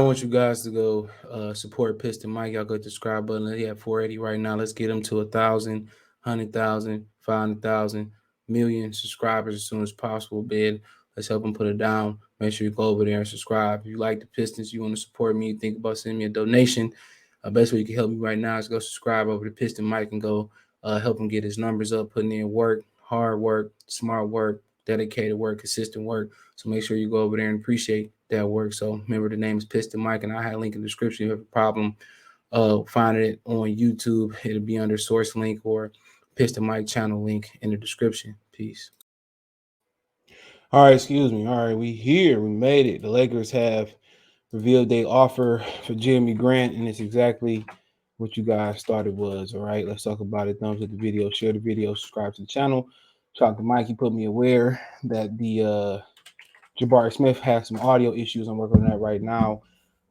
want you guys to go support Piston Mike. Y'all go to the subscribe button. He at 480 right now. Let's get him to 1,000, 100,000, 500,000, million subscribers as soon as possible, bid. Let's help him put it down. Make sure you go over there and subscribe. If you like the Pistons, you want to support me, you think about sending me a donation, best way you can help me right now is go subscribe over to Piston Mike and go help him get his numbers up, putting in work, hard work, smart work, dedicated work, consistent work. So make sure you go over there and appreciate that work. So remember, the name is Piston Mike, and I have a link in the description. If you have a problem finding it on YouTube, it'll be under source link or Piston Mike channel link in the description. Peace. All right, excuse me. All right, we here. We made it. The Lakers have revealed they offer for Jerami Grant, and it's exactly what you guys thought it was. All right, let's talk about it. Thumbs up the video, share the video, subscribe to the channel. Talk to Mike. He put me aware that the Jabari Smith has some audio issues. I'm working on that right now.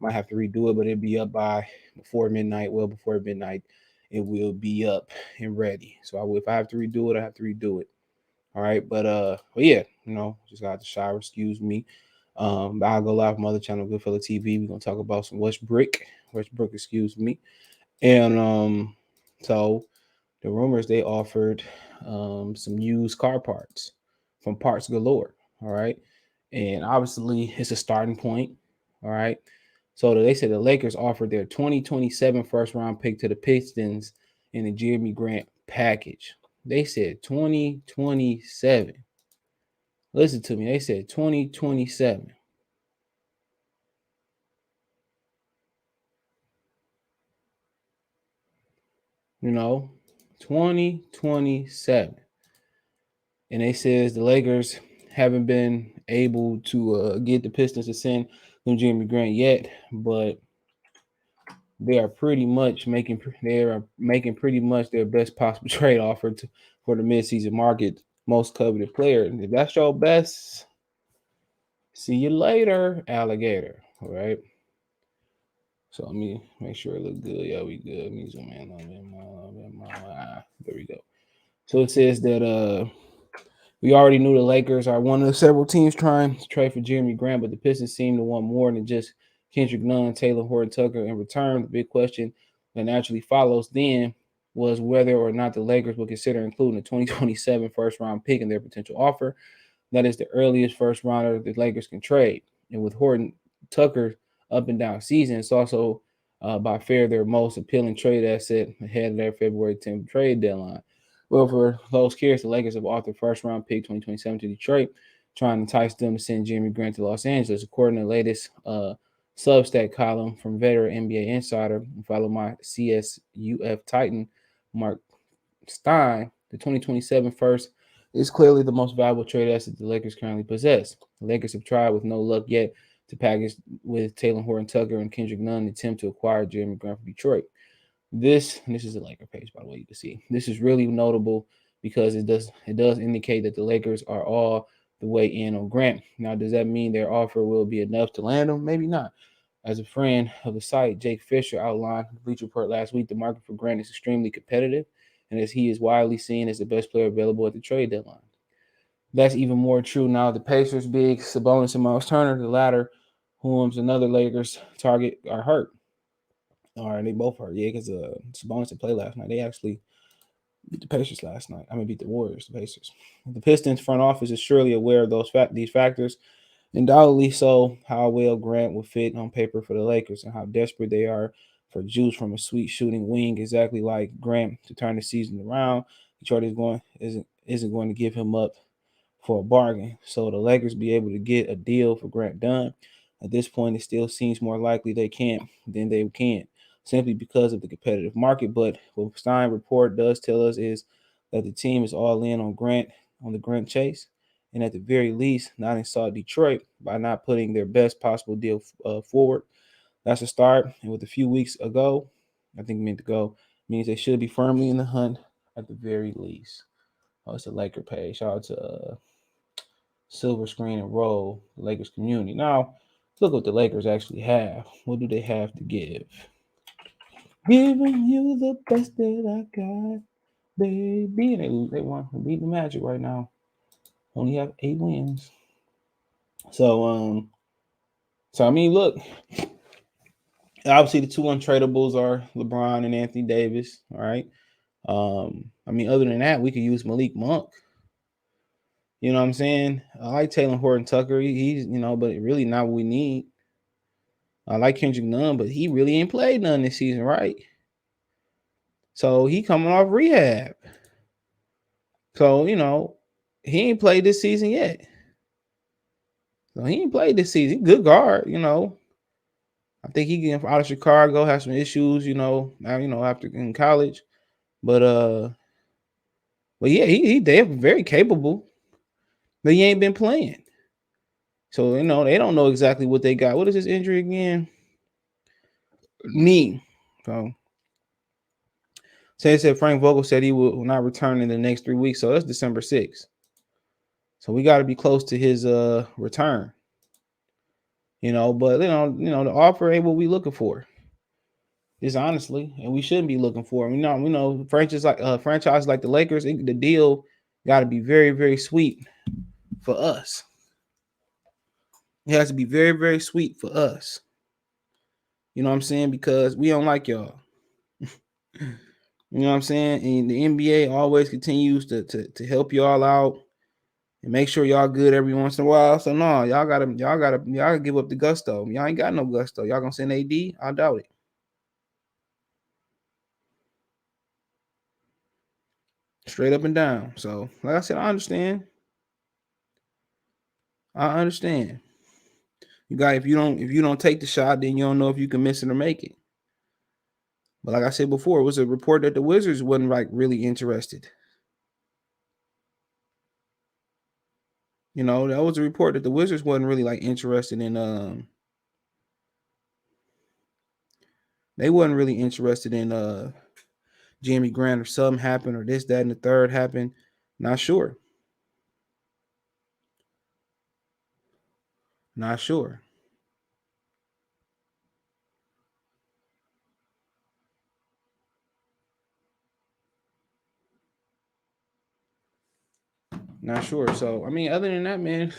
Might have to redo it, but it'll be up by before midnight. Well, before midnight, it will be up and ready. So if I have to redo it, I have to redo it. All right, but yeah, just got the shower. Excuse me. I'll go live from other channel, Goodfella TV. We're gonna talk about some Westbrook, excuse me. And so the rumors they offered some used car parts from Parts Galore. All right, and obviously it's a starting point. All right, so they said the Lakers offered their 2027 first round pick to the Pistons in the Jerami Grant package. They said 2027. Listen to me. They said 2027. You know, 2027. And they says the Lakers haven't been able to get the Pistons to send them Jerami Grant yet, but they are making pretty much their best possible trade offer for the midseason market, most coveted player. And if that's your best, see you later, alligator. All right. So let me make sure it look good. Yeah, we good. Let me zoom in a little bit more. There we go. So it says that we already knew the Lakers are one of the several teams trying to trade for Jerami Grant, but the Pistons seem to want more than just Kendrick Nunn, Taylor Horton Tucker in return. The big question that naturally follows then was whether or not the Lakers would consider including a 2027 first round pick in their potential offer. That is the earliest first rounder the Lakers can trade. And with Horton Tucker up and down season, it's also by far their most appealing trade asset ahead of their February 10th trade deadline. Well, for those curious, the Lakers have offered first round pick 2027 to Detroit, trying to entice them to send Jerami Grant to Los Angeles. According to the latest Substack column from veteran NBA insider, follow my CSUF Titan, Mark Stein, the 2027 first is clearly the most valuable trade asset the Lakers currently possess. The Lakers have tried with no luck yet to package with Taylor Horton Tucker and Kendrick Nunn in an attempt to acquire Jerami Grant from Detroit. This is a Laker page, by the way, you can see. This is really notable because it does indicate that the Lakers are all the way in on Grant. Now, does that mean their offer will be enough to land him? Maybe not. As a friend of the site, Jake Fisher outlined in the Bleacher Report last week, the market for Grant is extremely competitive, and as he is widely seen as the best player available at the trade deadline. That's even more true now. The Pacers' big Sabonis and Miles Turner, the latter, whom's another Lakers target, are hurt. All right, they both hurt. Yeah, because Sabonis didn't play last night. They actually beat the Pacers last night. Beat the Warriors, the Pacers. The Pistons front office is surely aware of these factors, undoubtedly so. How well Grant will fit on paper for the Lakers and how desperate they are for juice from a sweet shooting wing, exactly like Grant, to turn the season around. Detroit isn't going to give him up for a bargain. So the Lakers be able to get a deal for Grant done. At this point, it still seems more likely they can't than they can, simply because of the competitive market. But what Stein report does tell us is that the team is all in on the Grant chase, and at the very least, not insult Detroit by not putting their best possible deal forward. That's a start. And with a few weeks ago, I think meant to go, means they should be firmly in the hunt at the very least. Oh, it's a Laker page. Shout out to Silver Screen and Roll, the Lakers community. Now, let's look what the Lakers actually have. What do they have to give? Giving you the best that I got, baby. And they won. They beat the Magic right now. Only have 8 wins. So, look, Obviously, the two untradables are LeBron and Anthony Davis. All right. I mean, other than that, we could use Malik Monk. You know what I'm saying? I like Taylor Horton Tucker. He's but really not what we need. I like Kendrick Nunn, but he really ain't played none this season, right? So he coming off rehab. So he ain't played this season yet. So he ain't played this season. Good guard. I think he getting out of Chicago, has some issues. After in college, but yeah, they're very capable, but he ain't been playing. So they don't know exactly what they got. What is his injury again? Knee. So they said Frank Vogel said he will not return in the next 3 weeks. So that's December 6th. So we got to be close to his return. But the offer ain't what we looking for. Just honestly, and we shouldn't be looking for. We know franchises like the Lakers, the deal got to be very, very sweet for us. It has to be very, very sweet for us. You know what I'm saying? Because we don't like y'all. You know what I'm saying? And the NBA always continues to help y'all out and make sure y'all good every once in a while. So no, y'all gotta give up the gusto. Y'all ain't got no gusto. Y'all gonna send AD? I doubt it. Straight up and down. So like I said, I understand. You got if you don't take the shot, then you don't know if you can miss it or make it. But like I said before, it was a report that the Wizards wasn't like really interested. That was a report that the Wizards wasn't really like interested in they wasn't really interested in Jerami Grant or something happened or this, that, and the third happened. Not sure. Not sure. Not sure. So I mean, other than that, man,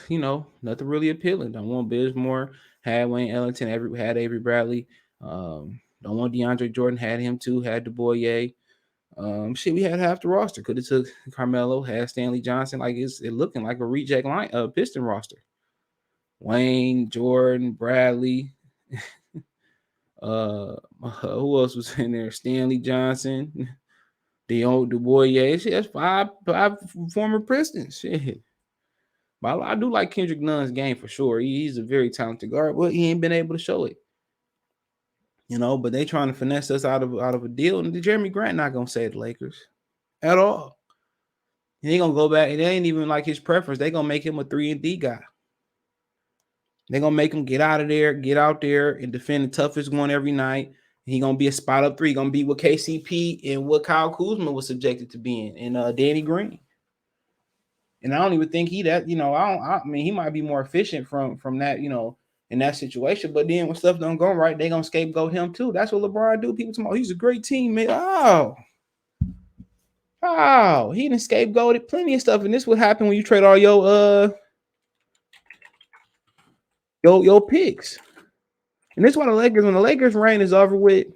nothing really appealing. Don't want Bizmore, had Wayne Ellington, had Avery Bradley. Don't want DeAndre Jordan, had him too, had DeBoyer. We had half the roster. Could have took Carmelo, had Stanley Johnson. Like it looking like a reject line, Piston roster. Wayne, Jordan, Bradley. Who else was in there? Stanley Johnson, DeBoyer. Shit, that's five former Pistons. Shit. But I do like Kendrick Nunn's game for sure. He's a very talented guard, but he ain't been able to show it. But they trying to finesse us out of a deal, and Jerami Grant not gonna save the Lakers at all. He ain't gonna go back. It ain't even like his preference. They gonna make him a 3-and-D guy. They're gonna make him get out there and defend the toughest one every night. He gonna be a spot up 3. He gonna be what KCP and what Kyle Kuzma was subjected to being, and Danny Green. And I don't even think he that. I mean, he might be more efficient from that. In that situation. But then when stuff don't go right, they gonna scapegoat him too. That's what LeBron do. People talking about he's a great teammate. He done scapegoated plenty of stuff, and this would happen when you trade all your picks. And this is why when the Lakers reign is over with,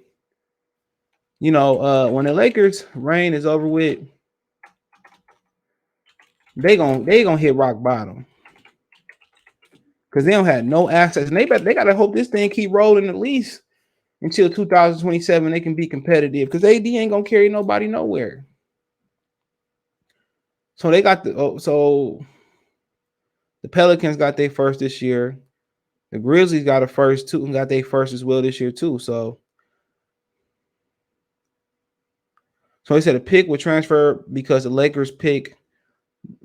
when the Lakers reign is over with, they gonna hit rock bottom. Because they don't have no access. And they gotta hope this thing keep rolling at least until 2027. They can be competitive. Because AD ain't gonna carry nobody nowhere. So they got the Pelicans got their first this year. The Grizzlies got a first too, and got their first as well this year too. So he said a pick would transfer because the Lakers pick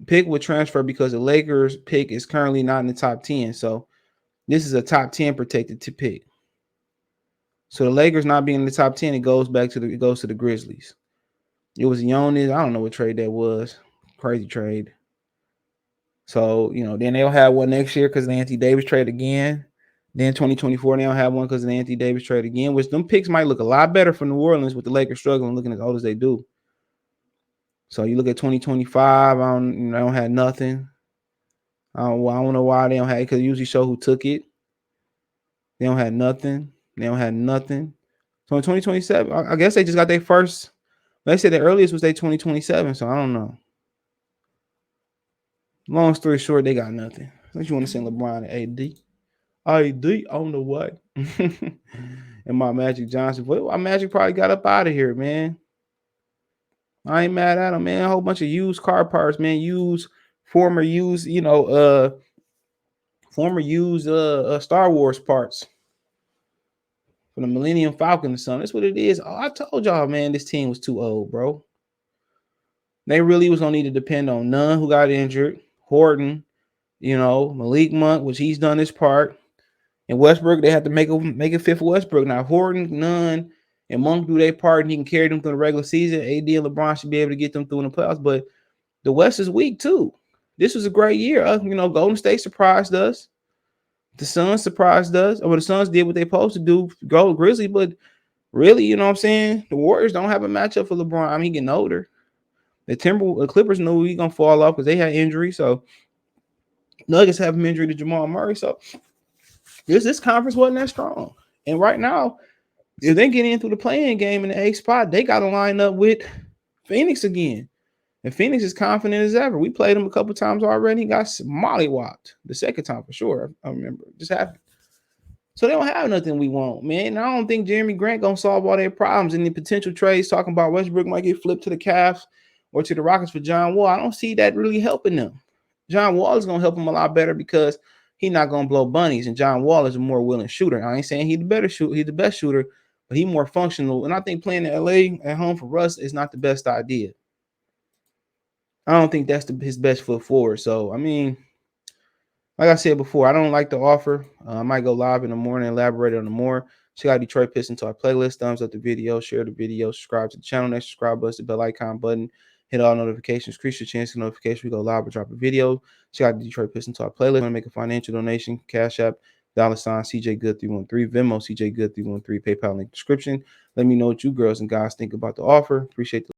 would transfer because the Lakers pick is currently not in the top 10. So this is a top 10 protected to pick. So the Lakers not being in the top 10, it goes to the Grizzlies. It was Jonas. I don't know what trade that was. Crazy trade. So, then they'll have one next year because the Anthony Davis trade again. Then 2024, they'll have one because of the Anthony Davis trade again, which them picks might look a lot better for New Orleans with the Lakers struggling, looking as old as they do. So you look at 2025, I don't have nothing. I don't know why they don't have it, because it usually show who took it. They don't have nothing. They don't have nothing. So in 2027, I guess they just got their first. They said the earliest was their 2027, so I don't know. Long story short, they got nothing. Unless you want to send LeBron and AD. AD on the way. And my Magic Johnson. But my Magic probably got up out of here, man. I ain't mad at him, man. A whole bunch of used car parts, man. Former used, Star Wars parts from the Millennium Falcon or something. That's what it is. Oh, I told y'all, man, this team was too old, bro. They really was gonna need to depend on Nunn, who got injured, Horton, Malik Monk, which he's done his part. And Westbrook, they have to make a fifth Westbrook. Now Horton, Nunn, and Monk do their part, and he can carry them through the regular season. AD and LeBron should be able to get them through in the playoffs. But the West is weak too. This was a great year. Golden State surprised us. The Suns surprised us. Or the Suns did what they supposed to do, go Grizzly, but really, you know what I'm saying? The Warriors don't have a matchup for LeBron. I mean, he getting older. The Clippers knew he gonna fall off because they had injury. So Nuggets have him injury to Jamal Murray. So this conference wasn't that strong. And right now, if they get in through the play-in game in the 8th spot, they got to line up with Phoenix again. And Phoenix is confident as ever. We played them a couple times already. He got mollywopped the second time for sure. I remember. It just happened. So they don't have nothing we want, man. And I don't think Jerami Grant gonna solve all their problems. And the potential trades talking about Westbrook might get flipped to the Cavs or to the Rockets for John Wall. I don't see that really helping them. John Wall is gonna help them a lot better because he's not gonna blow bunnies, and John Wall is a more willing shooter. I ain't saying he's the better shooter, he's the best shooter, but he's more functional. And I think playing in LA at home for Russ is not the best idea. I don't think that's his best foot forward. So I mean, like I said before, I don't like the offer. I might go live in the morning, elaborate on it more. Check out Detroit Piston to our playlist. Thumbs up the video, share the video, subscribe to the channel. Next subscribe button, the bell icon button. Hit all notifications. Increase your chance to notification. We go live or drop a video. Check out the Detroit Piston to our playlist. Want to make a financial donation? Cash App, $ CJ Good 313, Venmo CJ Good 313, PayPal link description. Let me know what you girls and guys think about the offer. Appreciate the